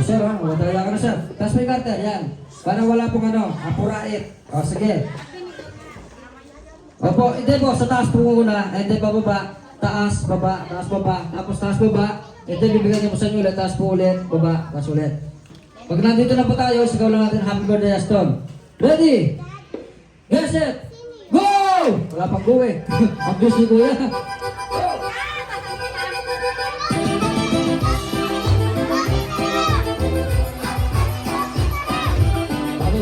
sir, ha? O, dala ka na, sir. Taas mo yung karte, yan. Para wala pong ano, apurait. O, sige. Opo, hindi po, sa taas po muna, hindi bababa, taas, baba, tapos taas, baba, hindi bibigyan niyo po sa inyo ulit, taas po ulit, baba, taas ulit. Pag nandito na po tayo, sigaw lang natin Happy Birthday, Aston. Ready? Get set! Go! Wala pang go eh. Abuse ni Kuya.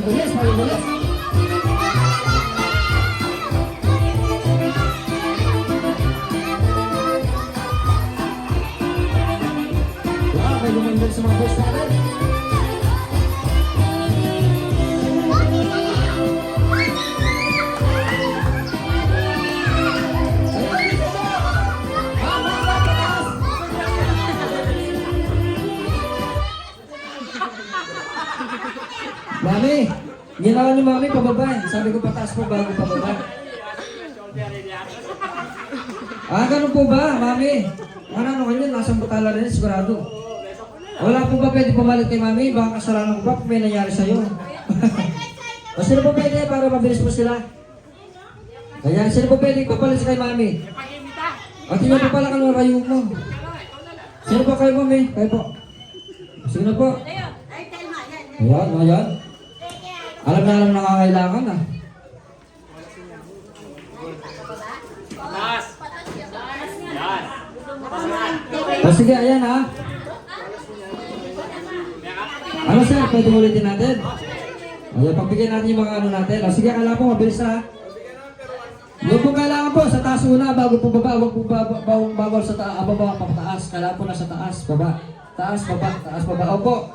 Bilis, bilis. May lumandal sa mga boss natin. Mami, ginawa ni Mami pababa. Sabi ko pataas po bago pababa. Ganun po ba, Mami? Ano kanyan, nasang butala rin, sigurado. Wala po ba pwede pumalit kay Mami? Baka kasalanan ko ba kung may nangyari sa'yo? O sino po pwede para mabilis po sila? Kaya sino po pwede papalit kay Mami? O tingnan po pala ka ng rayo mo. Sino po kayo, Mami? Kayo po. Sino po? Ayan, ayan. Alam na nakakailangan ah. O sige, ayan ha. Ano sir, pwede ulitin natin? Ayan, pagbigyan natin yung mga ano natin. O sige, kailangan po, mabilis na. Yung po kailangan po, sa taas una, bago po baba, huwag po bawal sa taas, baba, papataas. Kailangan po na sa taas, baba. Taas, baba. Opo.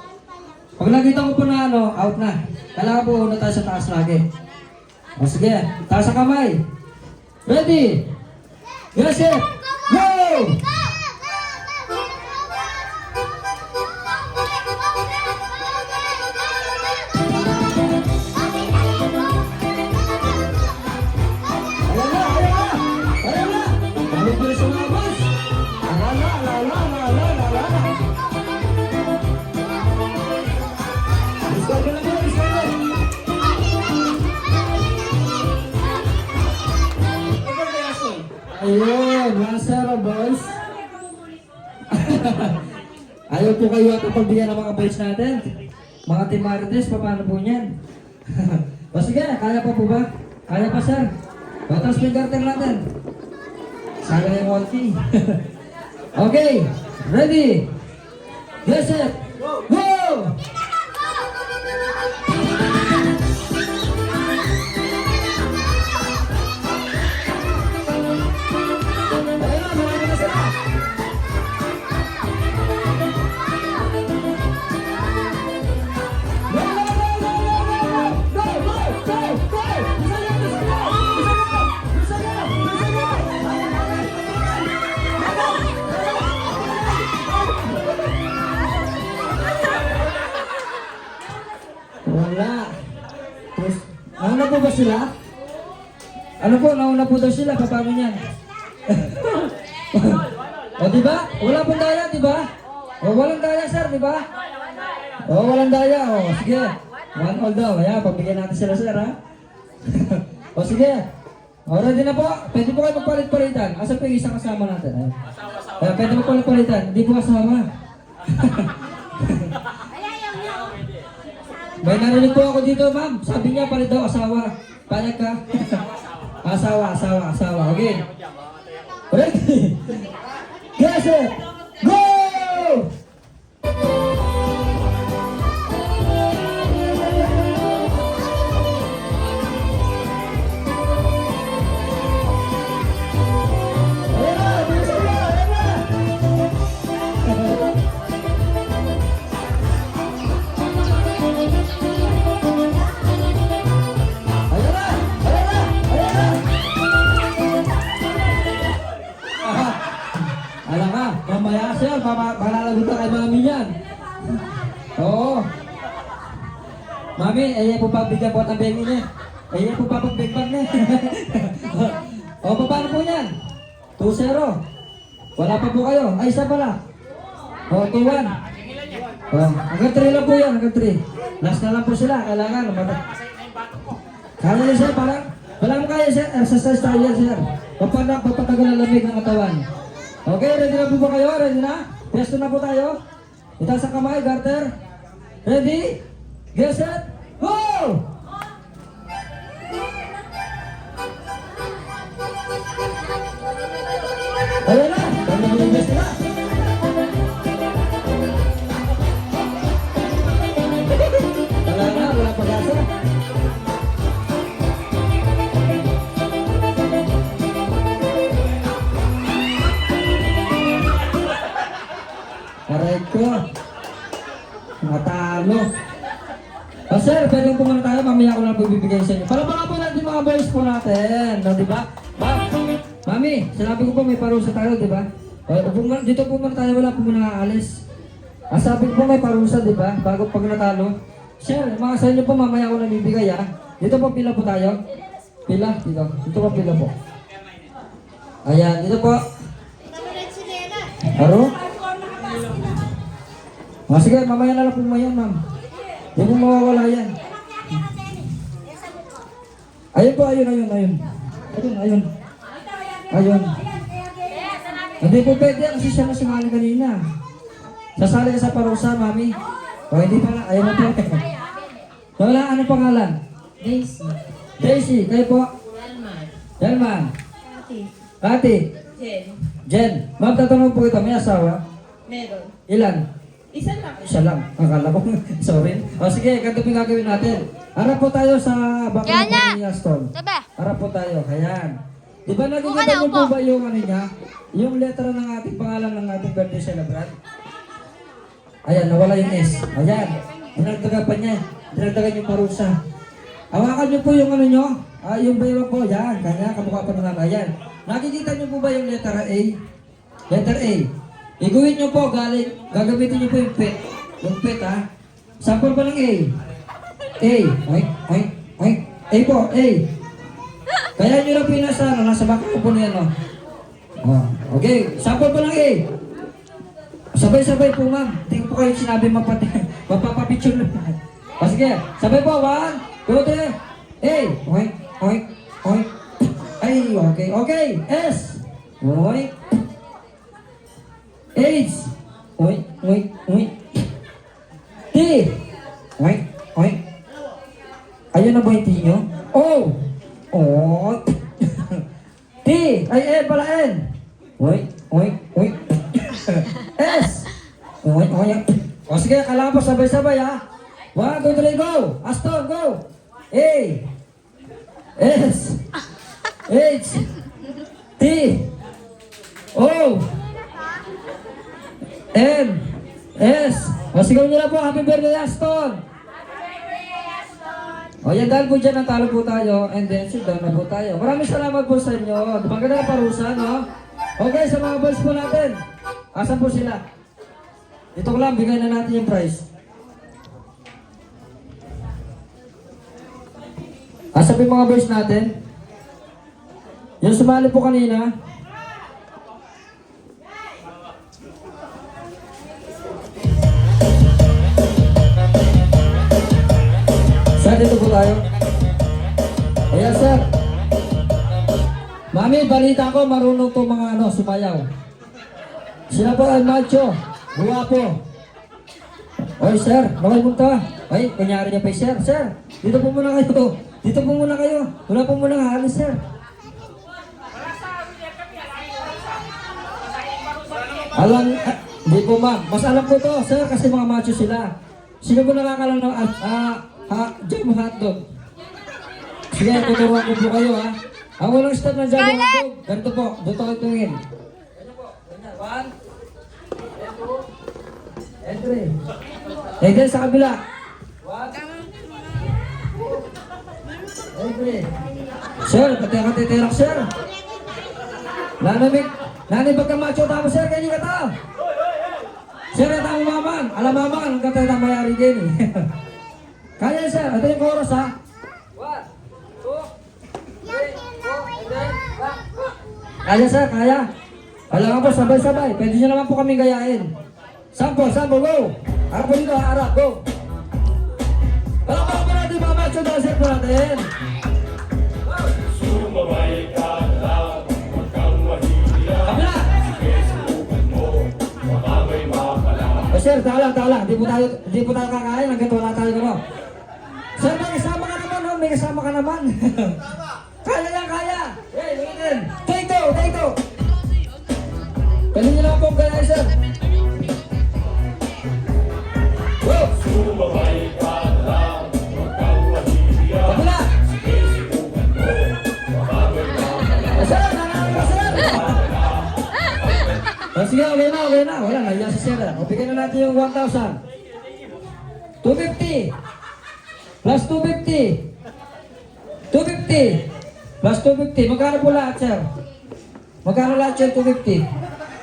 Pag nakita ko po na ano, out na. Kailangan po una tayo sa taas lagi. O sige, taas ang kamay. Ready? Yes, sir. Go! Ayun, masara boys. Ayaw po kayo at pagbigyan ng mga boys natin. Mga Team Marites, paano po niyan? O sige, kaya pa po ba? Kaya pa sir. Batas po yung garter natin. Sayang yung walkie. Okay, ready? Get set, go! Wala. Terus, nauna po ba sila? Ano po, nauna po daw sila. Paano niyan? O diba? Wala pong daya, diba? O walang daya sir, diba? O walang daya. O sige. 1 all daw. Ayan, pagbigyan natin sila sir ha. O sige. O ready na po. Pwede po kayo magpalit-palitan. Asa po yung isang kasama natin? Ayan, pwede magpalit-palitan. Hindi po kasama. May narinig po ako dito, ma'am. Sabi niya, palit daw asawa. Payag ka? Asawa. Okay. Ready? Get set! Go! Alam ka, mamaya sir, malalagot na kay Mami yan. Oo. Mami, ayan po pabigyan po at ang bengi niya. Ayan po papagbigban niya. O, paano po yan? 2-0. Wala pa po kayo. Ay, isa pala. O, 2-1. Oh, hanggang 3 lang po yan, hanggang 3. Last na lang po sila, kailangan. Kaya niyo sir, parang, wala mo kaya sir, exercise tayo yan sir. Papatagal ang lamig ng katawan. Okay, ready na po ba kayo? Ready na? Pesto na po tayo. Itaas ang kamay, garter. Ready? Get set, go! Wala na, mag-invest na. Wala na, wala pag-asa. Aray ko. Matalo. O sir, pwede po muna tayo. Mamaya ko lang po bibigay sa inyo. Palabang po natin mga boys po natin. No, diba? Mami, sinabi ko po may parusa tayo, diba? Dito po muna tayo. Wala po muna aalis. Sabi ko po may parusa, diba? Bago pag natalo. Sir, mga sa inyo po mamaya ko lang bibigay, ha? Dito po pila po tayo. Pila? Dito. Dito po pila po. Ayan, dito po. Aro? Sige, mamaya na lang po mayan, ma'am. Hindi po mawawala yan. Ayun po, ayun. Ayun. Hindi po pwede kasi siya na sumali kanina. Sasali ka sa parusa, mami. O hindi pala, ayun na po. Wala, anong pangalan? Daisy. Daisy, kayo po? Delman. Ate. Jen. Ma'am, tatanong po ito, may asawa? Meron. Ilan? Isa lang. Isa lang. Akala ko. Sorry. O sige, ganito po yung gagawin natin. Harap po tayo sa bakal ni Aston. Harap po tayo. Ayan. Di ba nakikita niyo po ba yung ano niya? Yung letra ng ating pangalan ng ating birthday celebrant? Ayan, nawala yung S. Ayan. Dinagdagan pa niya. Dinagdagan yung parusa. Hawakan niyo po yung ano niyo. Yung bayro po. Yan. Kanya, kamukha pa naman. Ayan. Nakikita niyo po ba yung letra A? Letter A. Iguhin nyo po, gagamitin nyo po yung pet. Yung pet, ha? Sample pa ng A. A. A po, A. Kaya nyo lang pinasa, nasa baka po na yan, no? Oh, okay, sample pa ng A. Sabay-sabay po, ma'am. Hindi po kayo sinabi mapapapicture lang. O sige, sabay po, 1, 2, 3. A. Ay, okay. S. H. T. Ayun na ba yung T nyo? O. T. Ay, N pala N. S. O sige, kailangan po sabay-sabay, ha? 1, 2, 3, go! Aston, go! A. S. H. T. O. N. S. O sigaw nyo na po, happy birthday, Aston! O yan, dahil po dyan, natalo po tayo, and then sit down na po tayo. Maraming salamat po sa inyo. Maganda na parusa, no? Okay, sa mga boys po natin. Asan po sila? Dito ko lang, bigay na natin yung prize. Asan po yung mga boys natin? Yung sumali po kanina. Sir, dito po tayo. Ayan, sir. Mami, balita ko, marunong to mga sumayaw. Sila po ay macho, guwapo. Oy, sir, nakay punta. Ay, kunyari niya pa, sir. Sir, dito po muna kayo. Dito po muna kayo. Wala po muna halis, sir. Alam, hindi po ma'am. Mas alam ko to, sir, kasi mga macho sila. Sino po nakakalang ng jam hotdog? Sige, tuturuan ko po kayo, ha. Ang walang start ng jam hotdog, ganito po, dito kayo tumingin. Ganito po, ganyan. 1, 2, and 3. And then sa kabila. 1, 2, and 3. Sir, pati ang katitirak, sir. Nanay bagka macho tamo, sir, kanyo ka tao. Sir, ito ang maman. Alam maman, ang katay na mayari din. Kaya, sir. Ito yung chorus, ha? 1, 2, 3, 4, and then, kaya, sir, kaya. Alam nga po, sabay-sabay. Pwede nyo naman po kami gayain. Sample, go! Harap po dito, harap. Go. Palakpakan po natin mga macho dancer po natin. Sumabay ka na lang, huwag kang mahihiya. Kabila. Sige, subukan mo, baka may makakala. O sir, talang. Di po tayo kakain hanggang wala tayo gano'n. Sir, may kasama ka naman, no? May kasama ka naman. Kaya yan, kaya. Hey, ulitin. Take two. Pwede nyo lang pong kaya, sir. Go. Sumabay ka na lang, huwag kang mahihiya. Kabila. Sige, subukan mo, baka may makakala. O sir, nanalo ka, sir. O sige, okay na. Wala, naiya si sir. O bigyan na natin yung 1,000. 250. Plus 250. 250. Plus 250. Magkano po lahat, sir? Magkano lahat, sir? 250.